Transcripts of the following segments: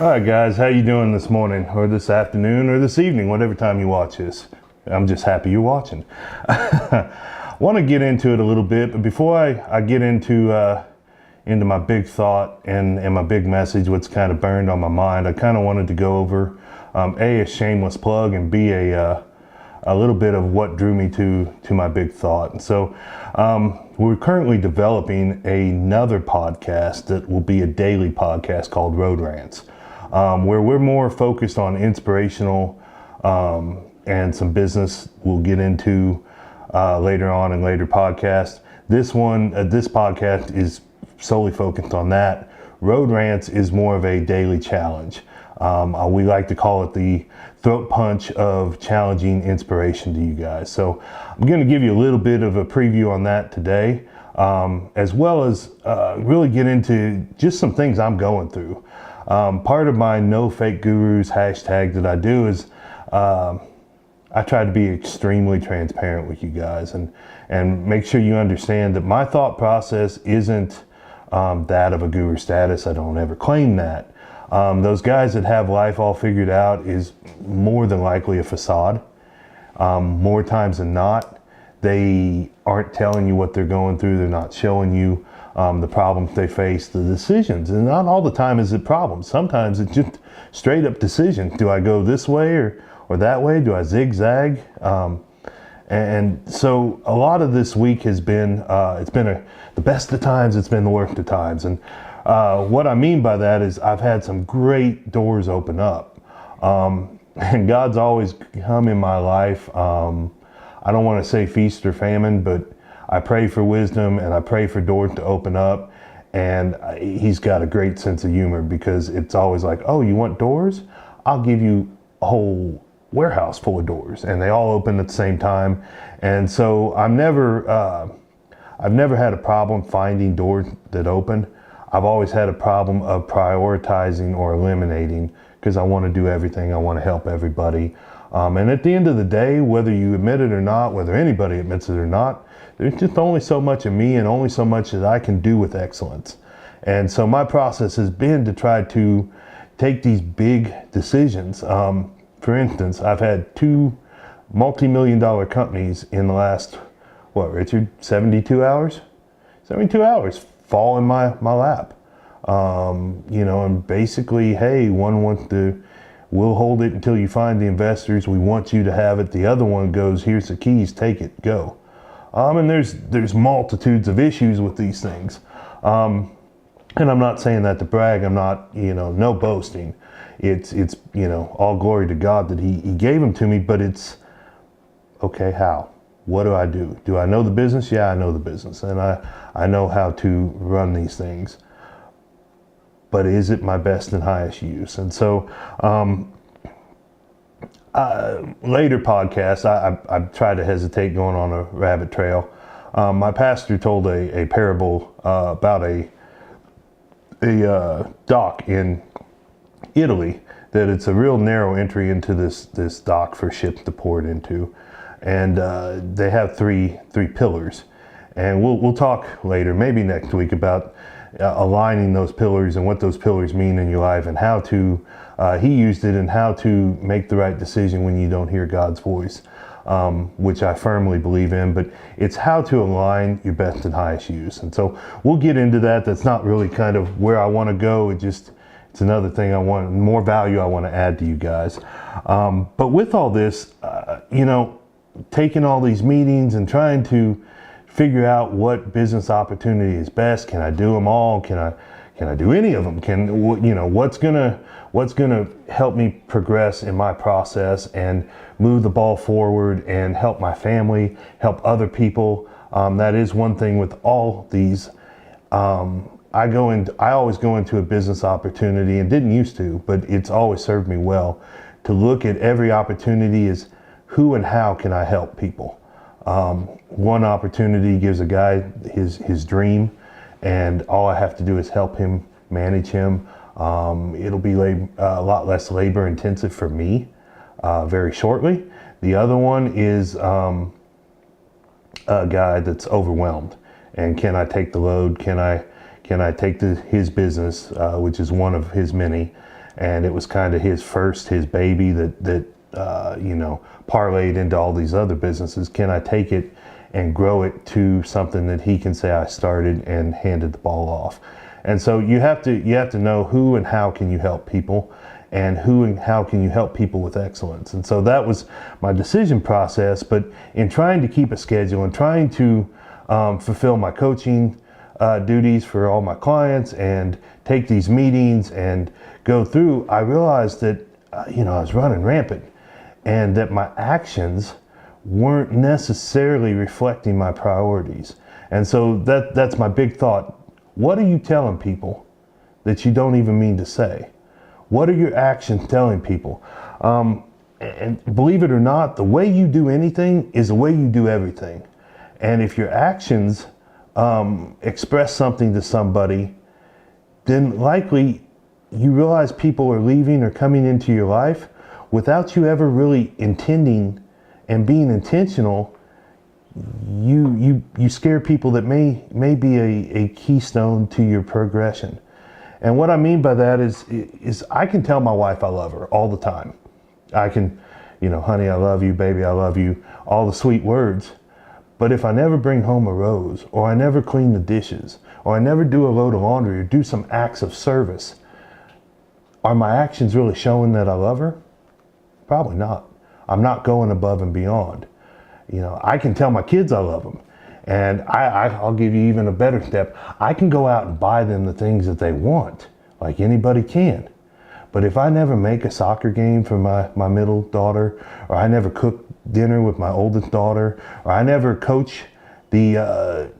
All right, guys, how you doing this morning or this afternoon or this evening, whatever time you watch this? I'm just happy you're watching. Want to get into it a little bit, but before I get into my big thought and my big message, what's kind of burned on my mind, I kind of wanted to go over a shameless plug, and B, a little bit of what drew me to my big thought. And so we're currently developing another podcast that will be a daily podcast called Road Rants, where we're more focused on inspirational and some business we'll get into later on in later podcasts. This podcast is solely focused on that. Road Rants is more of a daily challenge. We like to call it the throat punch of challenging inspiration to you guys. So I'm going to give you a little bit of a preview on that today, as well as really get into just some things I'm going through. Part of my No Fake Gurus hashtag that I do is I try to be extremely transparent with you guys and make sure you understand that my thought process isn't that of a guru status. I don't ever claim that. Those guys that have life all figured out is more than likely a facade. More times than not, they aren't telling you what they're going through. They're not showing you the problems they face, the decisions. And not all the time is it problems. Sometimes it's just straight up decisions. Do I go this way or that way? Do I zigzag? And so a lot of this week has been, the best of times, it's been the worst of times. And what I mean by that is I've had some great doors open up. And God's always come in my life. I don't want to say feast or famine, but I pray for wisdom and I pray for doors to open up. And he's got a great sense of humor, because it's always like, oh, you want doors? I'll give you a whole warehouse full of doors, and they all open at the same time. And so I've never had a problem finding doors that open. I've always had a problem of prioritizing or eliminating, because I want to do everything. I want to help everybody. And at the end of the day, whether you admit it or not, whether anybody admits it or not, there's just only so much of me and only so much that I can do with excellence. And so my process has been to try to take these big decisions. For instance, I've had 2 multi-million-dollar companies in the last, Richard, 72 hours? 72 hours fall in my lap. And basically, hey, one wants we'll hold it until you find the investors. We want you to have it. The other one goes, here's the keys, take it, go. And there's multitudes of issues with these things. And I'm not saying that to brag. I'm not, no boasting. It's all glory to God that he gave them to me, but it's, okay, how? What do I do? Do I know the business? Yeah, I know the business, and I know how to run these things. But is it my best and highest use? And so later podcasts, I tried to hesitate going on a rabbit trail. My pastor told a parable about a dock in Italy, that it's a real narrow entry into this dock for ships to port into, and they have three pillars, and we'll talk later, maybe next week, about aligning those pillars and what those pillars mean in your life, and how to he used it, and how to make the right decision when you don't hear God's voice, which I firmly believe in. But it's how to align your best and highest use. And so we'll get into that. That's not really kind of where I want to go. It's another thing more value I want to add to you guys. But with all this, taking all these meetings and trying to figure out what business opportunity is best. Can I do them all? Can I do any of them? What's gonna help me progress in my process and move the ball forward and help my family, help other people? That is one thing with all these. I always go into a business opportunity, and didn't used to, but it's always served me well to look at every opportunity as who and how can I help people. One opportunity gives a guy his dream, and all I have to do is help him, manage him. It'll be a lot less labor intensive for me very shortly. The other one is a guy that's overwhelmed, and can I take the load? Can I take his business, which is one of his many, and it was kind of his baby that parlayed into all these other businesses. Can I take it and grow it to something that he can say I started and handed the ball off? And so you have to know who and how can you help people, and who and how can you help people with excellence. And so that was my decision process. But in trying to keep a schedule and trying to fulfill my coaching duties for all my clients and take these meetings and go through, I realized that I was running rampant, and that my actions weren't necessarily reflecting my priorities. And so that's my big thought. What are you telling people that you don't even mean to say? What are your actions telling people? And believe it or not, the way you do anything is the way you do everything. And if your actions express something to somebody, then likely you realize people are leaving or coming into your life without you ever really intending and being intentional. You scare people that may be a keystone to your progression. And what I mean by that is I can tell my wife I love her all the time. I can, honey, I love you, baby, I love you, all the sweet words. But if I never bring home a rose, or I never clean the dishes, or I never do a load of laundry, or do some acts of service, are my actions really showing that I love her? Probably not. I'm not going above and beyond. I can tell my kids I love them. And I'll give you even a better step. I can go out and buy them the things that they want, like anybody can. But if I never make a soccer game for my middle daughter, or I never cook dinner with my oldest daughter, or I never coach the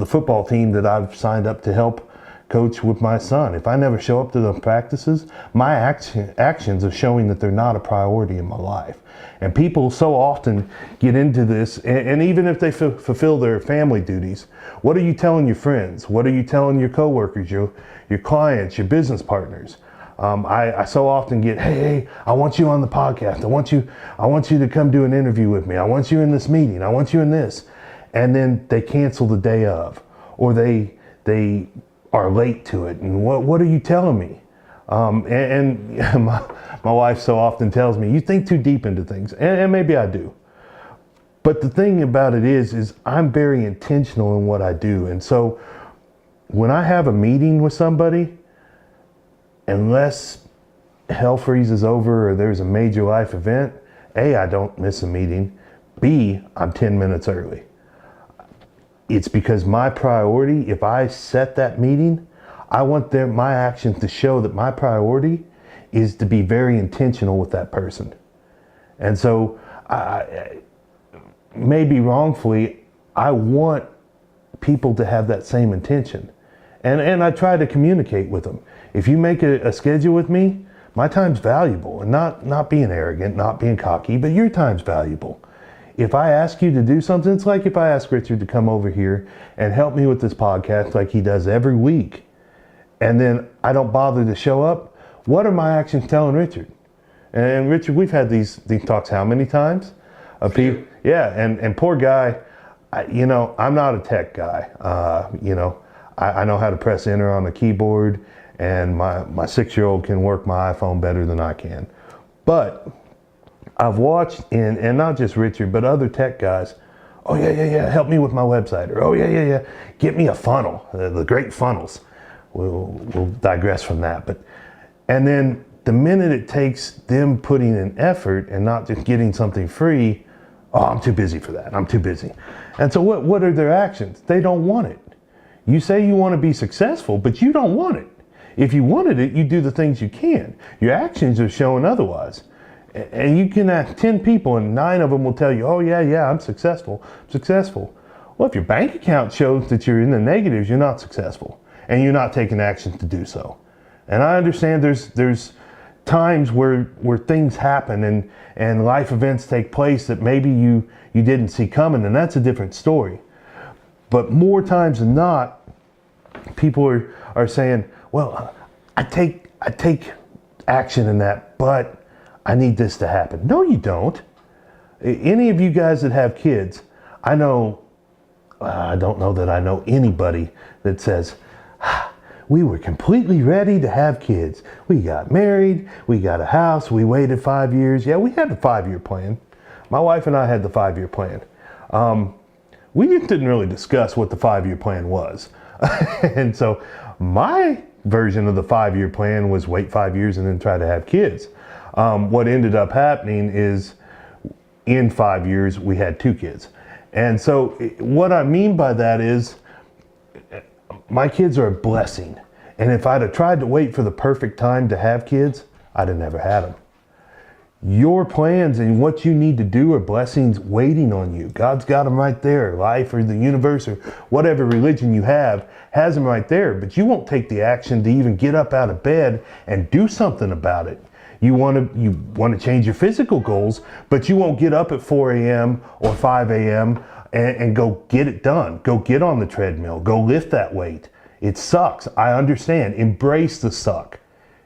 football team that I've signed up to help coach with my son, if I never show up to those practices, my actions are showing that they're not a priority in my life. And people so often get into this, and even if they fulfill their family duties, what are you telling your friends? What are you telling your coworkers, your clients, your business partners? I so often get, hey, I want you on the podcast. I want you to come do an interview with me. I want you in this meeting. I want you in this. And then they cancel the day of, or they are late to it. And what are you telling me? And my wife so often tells me, you think too deep into things. And maybe I do. But the thing about it is I'm very intentional in what I do. And so when I have a meeting with somebody, unless hell freezes over or there's a major life event, A, I don't miss a meeting. B, I'm 10 minutes early. It's because my priority, if I set that meeting, I want my actions to show that my priority is to be very intentional with that person. And so maybe wrongfully, I want people to have that same intention. And I try to communicate with them. If you make a schedule with me, my time's valuable, and not being arrogant, not being cocky, but your time's valuable. If I ask you to do something, it's like if I ask Richard to come over here and help me with this podcast like he does every week, and then I don't bother to show up, what are my actions telling Richard? And Richard, we've had these talks how many times? Yeah, and poor guy, I'm not a tech guy. I know how to press enter on the keyboard, and my 6-year-old can work my iPhone better than I can. But I've watched, and not just Richard, but other tech guys, oh yeah, help me with my website, or oh yeah, get me a funnel, the great funnels. We'll digress from that. And then the minute it takes them putting in effort and not just getting something free, oh, I'm too busy for that, I'm too busy. And so what are their actions? They don't want it. You say you want to be successful, but you don't want it. If you wanted it, you do the things you can. Your actions are showing otherwise. And you can ask 10 people and 9 of them will tell you, oh yeah, I'm successful. Well, if your bank account shows that you're in the negatives, you're not successful, and you're not taking action to do so. And I understand there's times where things happen and life events take place that maybe you didn't see coming, and that's a different story. But more times than not, people are saying, well, I take action in that, but I need this to happen. No, you don't. Any of you guys that have kids, I don't know that I know anybody that says, we were completely ready to have kids. We got married, we got a house, we waited 5 years. Yeah, we had the 5-year plan. My wife and I had the 5-year plan. We just didn't really discuss what the 5-year plan was. And so my version of the 5-year plan was wait 5 years and then try to have kids. What ended up happening is in 5 years, we had 2 kids. And so what I mean by that is my kids are a blessing. And if I'd have tried to wait for the perfect time to have kids, I'd have never had them. Your plans and what you need to do are blessings waiting on you. God's got them right there. Life or the universe or whatever religion you have has them right there. But you won't take the action to even get up out of bed and do something about it. You want to change your physical goals, but you won't get up at 4 a.m. or 5 a.m. and go get it done. Go get on the treadmill. Go lift that weight. It sucks. I understand. Embrace the suck.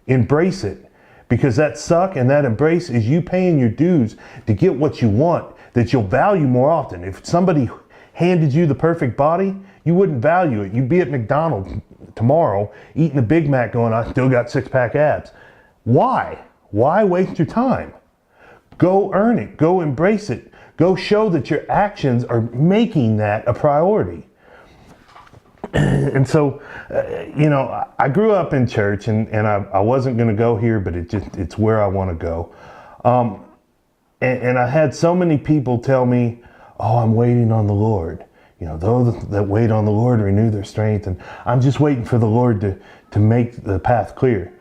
Embrace it. Because that suck and that embrace is you paying your dues to get what you want that you'll value more often. If somebody handed you the perfect body, you wouldn't value it. You'd be at McDonald's tomorrow eating a Big Mac going, I still got 6-pack abs. Why? Why waste your time? Go earn it. Go embrace it. Go show that your actions are making that a priority. And so, I grew up in church and I wasn't going to go here, but it's where I want to go. And I had so many people tell me, oh, I'm waiting on the Lord. Those that wait on the Lord renew their strength. And I'm just waiting for the Lord to make the path clear.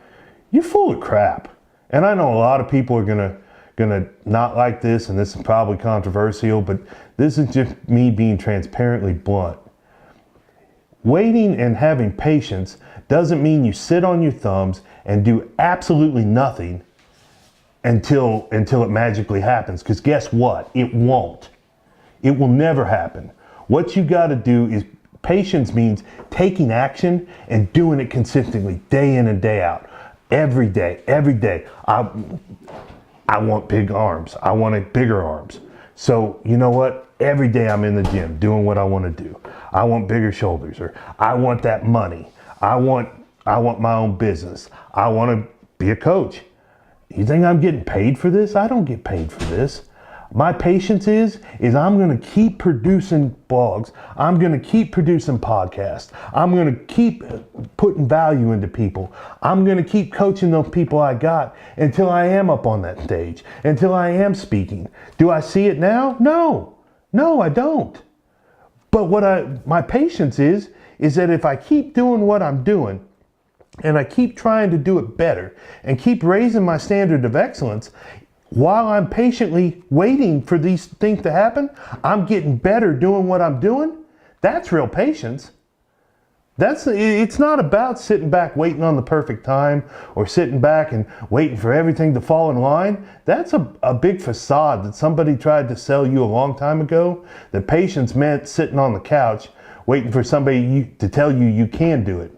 You're full of crap. And I know a lot of people are gonna not like this, and this is probably controversial, but this is just me being transparently blunt. Waiting and having patience doesn't mean you sit on your thumbs and do absolutely nothing until it magically happens. Because guess what? It won't. It will never happen. What you got to do is, patience means taking action and doing it consistently, day in and day out. Every day. I want big arms. I want bigger arms. So you know what? Every day I'm in the gym doing what I want to do. I want bigger shoulders, or I want that money. I want my own business. I want to be a coach. You think I'm getting paid for this? I don't get paid for this. My patience is I'm going to keep producing blogs. I'm going to keep producing podcasts. I'm going to keep putting value into people. I'm going to keep coaching those people I got until I am up on that stage, until I am speaking. Do I see it now? No, I don't. But my patience is that if I keep doing what I'm doing, and I keep trying to do it better, and keep raising my standard of excellence, while I'm patiently waiting for these things to happen, I'm getting better doing what I'm doing. That's real patience. It's not about sitting back waiting on the perfect time, or sitting back and waiting for everything to fall in line. That's a big facade that somebody tried to sell you a long time ago. That patience meant sitting on the couch waiting for somebody to tell you you can do it.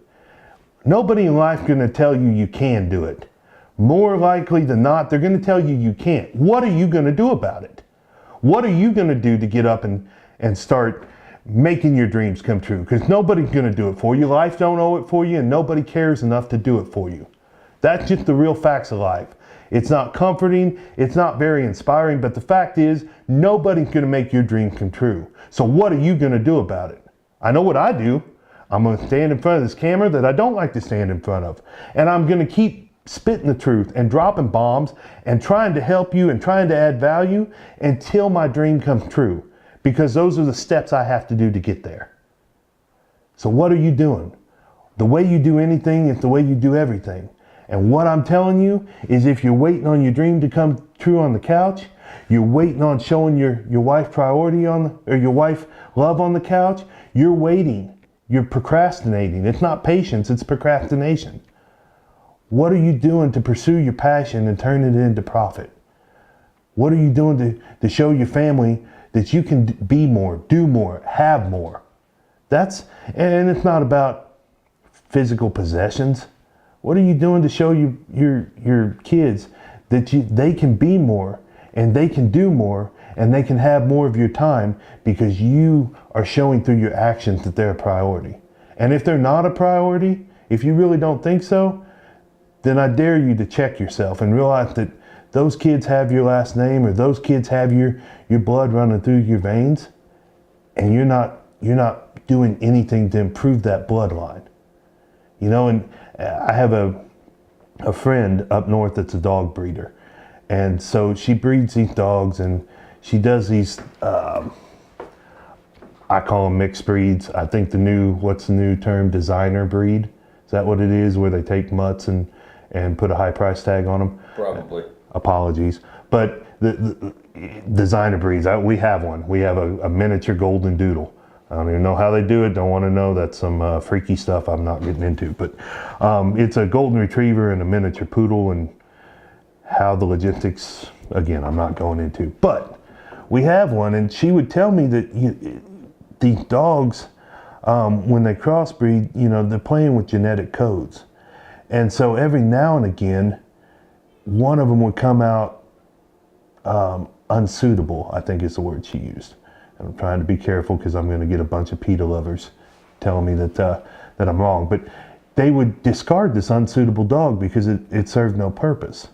Nobody in life is going to tell you you can do it. More likely than not, they're going to tell you you can't. What are you going to do about it? What are you going to do to get up and start making your dreams come true? Because nobody's going to do it for you. Life don't owe it for you, and nobody cares enough to do it for you. That's just the real facts of life. It's not comforting. It's not very inspiring. But the fact is, nobody's going to make your dream come true. So what are you going to do about it? I know what I do. I'm going to stand in front of this camera that I don't like to stand in front of. And I'm going to keep spitting the truth and dropping bombs and trying to help you and trying to add value until my dream comes true. Because those are the steps I have to do to get there. So what are you doing? The way you do anything is the way you do everything. And what I'm telling you is, if you're waiting on your dream to come true on the couch, you're waiting on showing your wife priority or your wife love on the couch, you're waiting. You're procrastinating. It's not patience, it's procrastination. What are you doing to pursue your passion and turn it into profit? What are you doing to show your family that you can be more, do more, have more? And it's not about physical possessions. What are you doing to show your kids that they can be more, and they can do more, and they can have more of your time, because you are showing through your actions that they're a priority? And if they're not a priority, If you really don't think so, then I dare you to check yourself and realize that those kids have your last name, or those kids have your blood running through your veins, and you're not doing anything to improve that bloodline. You know, and I have a friend up north that's a dog breeder. And so she breeds these dogs, and she does these, I call them mixed breeds. I think what's the new term, designer breed? Is that what it is, where they take mutts and put a high price tag on them? Probably. Apologies. But the designer breeds, we have one. We have a miniature golden doodle. I don't even know how they do it. Don't want to know. That's some freaky stuff I'm not getting into. But it's a golden retriever and a miniature poodle, and how the logistics, again, I'm not going into. But we have one, and she would tell me that these dogs, when they crossbreed, you know, they're playing with genetic codes. And so every now and again, one of them would come out unsuitable, I think is the word she used. And I'm trying to be careful because I'm going to get a bunch of PETA lovers telling me that I'm wrong. But they would discard this unsuitable dog because it served no purpose.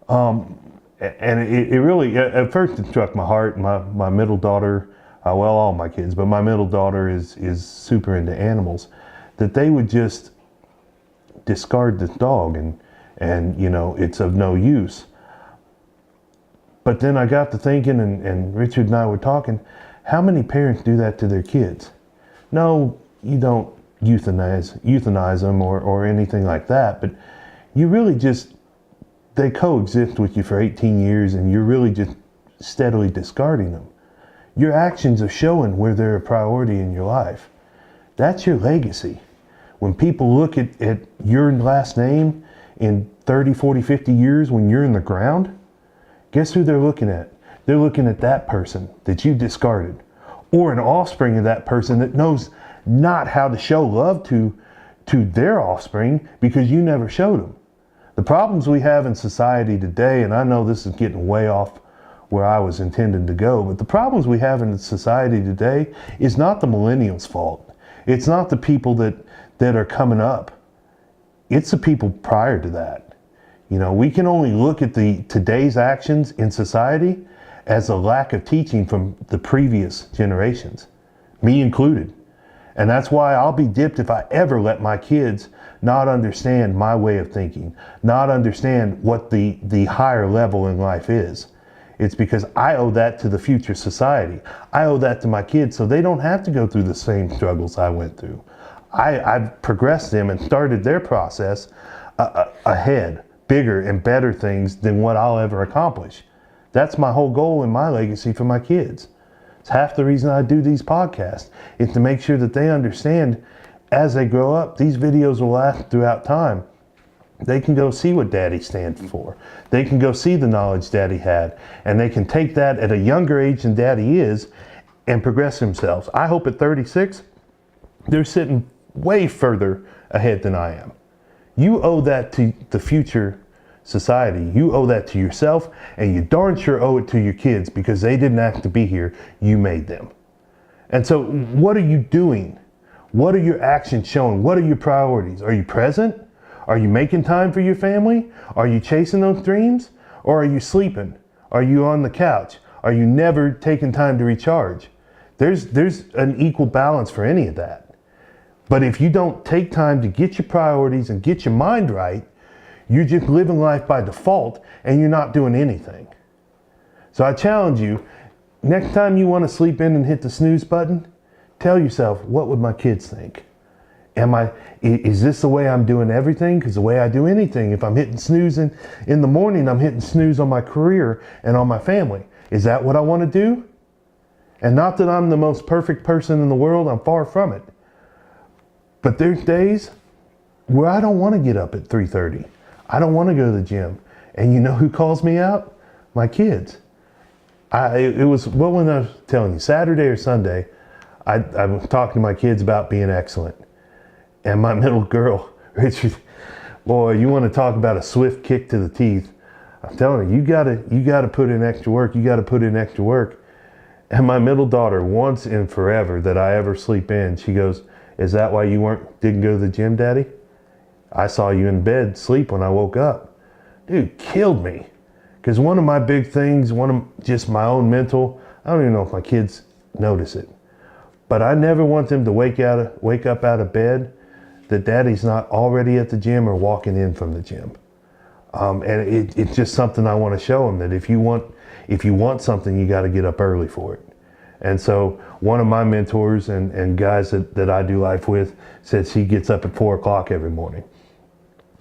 And it really, at first it struck my heart. My middle daughter, well, all my kids, but my middle daughter is super into animals, that they would just discard this dog and you know, it's of no use. But then I got to thinking, and Richard and I were talking, how many parents do that to their kids? No, you don't euthanize them or anything like that, but you really just, they coexist with you for 18 years and you're really just steadily discarding them. Your actions are showing where they're a priority in your life. That's your legacy. When people look at your last name in 30, 40, 50 years when you're in the ground, guess who they're looking at? They're looking at that person that you discarded, or an offspring of that person that knows not how to show love to their offspring because you never showed them. The problems we have in society today, and I know this is getting way off where I was intending to go, but the problems we have in society today is not the millennials' fault. It's not the people that are coming up. It's the people prior to that. You know, we can only look at today's actions in society as a lack of teaching from the previous generations, me included. And that's why I'll be dipped if I ever let my kids not understand my way of thinking, not understand what the higher level in life is. It's because I owe that to the future society. I owe that to my kids so they don't have to go through the same struggles I went through. I've progressed them and started their process ahead, bigger and better things than what I'll ever accomplish. That's my whole goal and my legacy for my kids. It's half the reason I do these podcasts, is to make sure that they understand as they grow up, these videos will last throughout time. They can go see what Daddy stands for. They can go see the knowledge Daddy had, and they can take that at a younger age than Daddy is and progress themselves. I hope at 36, they're sitting way further ahead than I am. You owe that to the future society. You owe that to yourself, and you darn sure owe it to your kids because they didn't ask to be here. You made them. And so what are you doing? What are your actions showing? What are your priorities? Are you present? Are you making time for your family? Are you chasing those dreams? Or are you sleeping? Are you on the couch? Are you never taking time to recharge? There's an equal balance for any of that. But if you don't take time to get your priorities and get your mind right, you're just living life by default and you're not doing anything. So I challenge you, next time you want to sleep in and hit the snooze button, tell yourself, what would my kids think? Is this the way I'm doing everything? Because the way I do anything, if I'm hitting snooze in the morning, I'm hitting snooze on my career and on my family. Is that what I want to do? And not that I'm the most perfect person in the world, I'm far from it. But there's days where I don't want to get up at 3:30. I don't want to go to the gym. And you know who calls me out? My kids. It was, what was I telling you, Saturday or Sunday, I was talking to my kids about being excellent. And my middle girl, Richard, boy, you want to talk about a swift kick to the teeth. I'm telling you, you gotta put in extra work. You gotta put in extra work. And my middle daughter, once and forever that I ever sleep in, she goes, Is that why you didn't go to the gym, Daddy? I saw you in bed sleep when I woke up. Dude, killed me. Because one of my big things, one of just my own mental, I don't even know if my kids notice it, but I never want them to wake up out of bed that Daddy's not already at the gym or walking in from the gym. And it's just something I want to show them, that if you want something, you got to get up early for it. And so one of my mentors and guys that I do life with says he gets up at 4 o'clock every morning.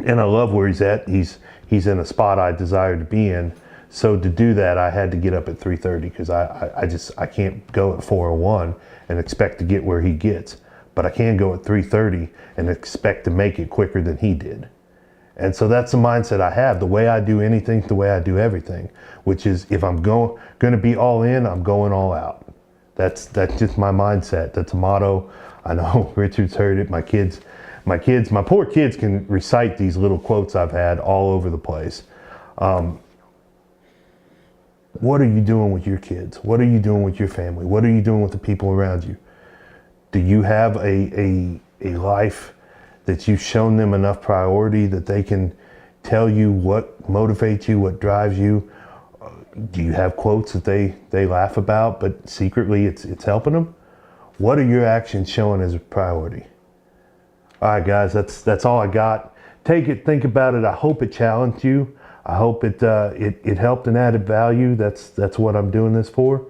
And I love where he's at. He's in a spot I desire to be in. So to do that, I had to get up at 3:30 because I can't go at 4:01 and expect to get where he gets. But I can go at 3:30 and expect to make it quicker than he did. And so that's the mindset I have. The way I do anything, the way I do everything, which is if I'm going to be all in, I'm going all out. That's just my mindset. That's a motto. I know Richard's heard it. My poor kids can recite these little quotes I've had all over the place. What are you doing with your kids? What are you doing with your family? What are you doing with the people around you? Do you have a life that you've shown them enough priority that they can tell you what motivates you, what drives you? Do you have quotes that they laugh about, but secretly it's helping them? What are your actions showing as a priority? All right, guys, that's all I got. Take it, think about it. I hope it challenged you. I hope it helped and added value. That's what I'm doing this for.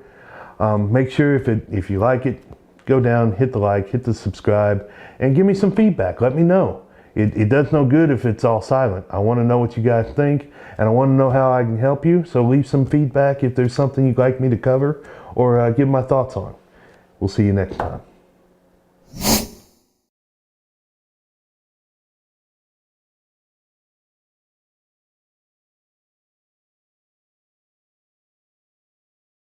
Make sure if you like it, go down, hit the like, hit the subscribe, and give me some feedback. Let me know. It does no good if it's all silent. I want to know what you guys think, and I want to know how I can help you. So leave some feedback if there's something you'd like me to cover or give my thoughts on. We'll see you next time.